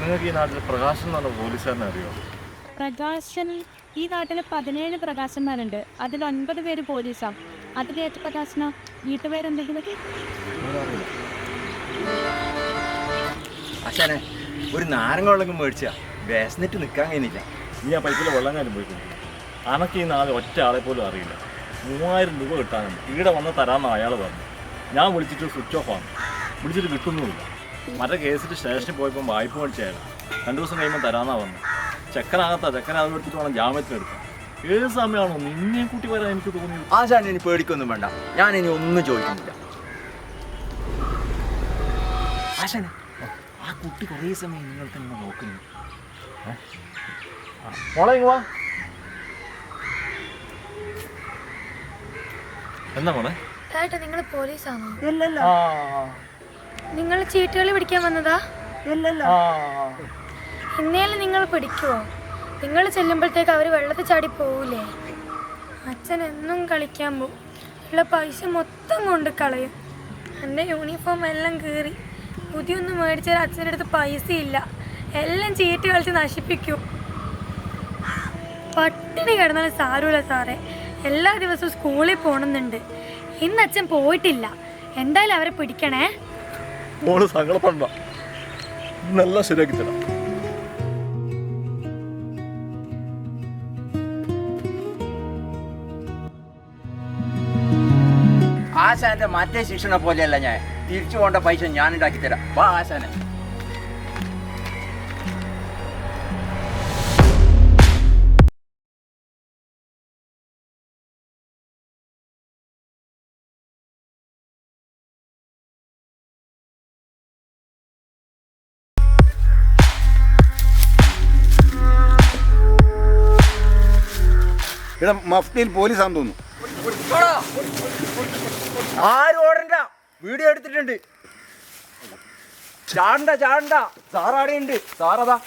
നിങ്ങൾക്ക് ഈ നാട്ടിൽ പ്രകാശൻ എന്ന് പറഞ്ഞ പോലീസുകാരനെ അറിയോ? പ്രകാശൻ ഈ നാട്ടിൽ 17 പ്രകാശന്മാരുണ്ട്. അതിൽ 9 പേര് പോലീസാണ്. അതിലേറ്റ പ്രകാശന വീട്ടുപേരെന്തെങ്കിലും? അച്ഛനെ ഒരു നാരങ്ങ വെള്ളം മേടിച്ചാ വിശന്നിട്ട് നിൽക്കാൻ കഴിഞ്ഞില്ല. നീ ആ പൈപ്പിൽ വെള്ളം കാര്യം പോയിട്ടുണ്ട്. അനക്ക് ഈ നാളെ ഒറ്റ ആളെ പോലും അറിയില്ല. 3000 രൂപ കിട്ടാനുണ്ട്. ഇവിടെ വന്ന് തരാമെന്ന് അയാൾ പറഞ്ഞു. ഞാൻ വിളിച്ചിട്ട് സ്വിച്ച് ഓഫ് ആണ്. വിളിച്ചിട്ട് കിട്ടുന്നുമില്ല. മറ്റേ കേസിൽ സ്റ്റേഷനിൽ പോയപ്പോൾ വായ്പ മേടിച്ചായാലും 2 ദിവസം കഴിയുമ്പോൾ തരാമെന്നാണ് പറഞ്ഞു. ചെക്കനകത്താ. ചെക്കൻ അത് എടുത്തിട്ട് വേണം ജാമ്യത്തിനെടുക്കാൻ. ഏത് സമയമാണോ നിന്നെ കൂട്ടി വരാൻ എനിക്ക് തോന്നി. ആശാൻ ഇനി പേടിക്കൊന്നും വേണ്ട, ഞാൻ ഇനി ഒന്നും ചോദിക്കുന്നില്ല. ആശാനെ ആ കുട്ടി കുറേ സമയം നിങ്ങൾ തന്നെ നോക്കുന്നു. മോളെ ഇങ്ങ് വാ. എന്താ മോളെ? ചേട്ടാ നിങ്ങൾ പോലീസാണോ? ആ നിങ്ങൾ ചീട്ടുകളി പിടിക്കാൻ വന്നതാ? ഇന്നേലും നിങ്ങൾ പിടിക്കുവോ? നിങ്ങൾ ചെല്ലുമ്പോഴത്തേക്ക് അവർ വെള്ളത്തിൽ ചാടി പോവില്ലേ? അച്ഛൻ എന്നും കളിക്കാൻ പോകും. ഉള്ള പൈസ മൊത്തം കൊണ്ട് കളയും. എൻ്റെ യൂണിഫോം എല്ലാം കീറി. പുതിയൊന്നും മേടിച്ചാൽ അച്ഛൻ്റെ അടുത്ത് പൈസ ഇല്ല. എല്ലാം ചീട്ട് കളിച്ച് നശിപ്പിക്കും. പട്ടിണി കിടന്നാലും സാരമില്ല സാറേ, എല്ലാ ദിവസവും സ്കൂളിൽ പോകണമെന്നുണ്ട്. ഇന്ന് അച്ഛൻ പോയിട്ടില്ല. എന്തായാലും അവരെ പിടിക്കണേ. മോള് സങ്കടപ്പെടണ്ട, നല്ല ശരിയാക്കി തരാം. ആശാന്റെ മറ്റേ ശിക്ഷണ പോലെയല്ല ഞാൻ. തിരിച്ചു പോകേണ്ട പൈസ ഞാൻ ഉണ്ടാക്കി തരാം. വാ ആശാനെ. ഇവിടെ മഫ്റ്റിയിൽ പോലീസാന്ന് തോന്നുന്നു. ആരും ഓടണ്ട, വീഡിയോ എടുത്തിട്ടുണ്ട്. ചാടണ്ട ചാടണ്ട, സാറാടെയുണ്ട്. സാറതാ.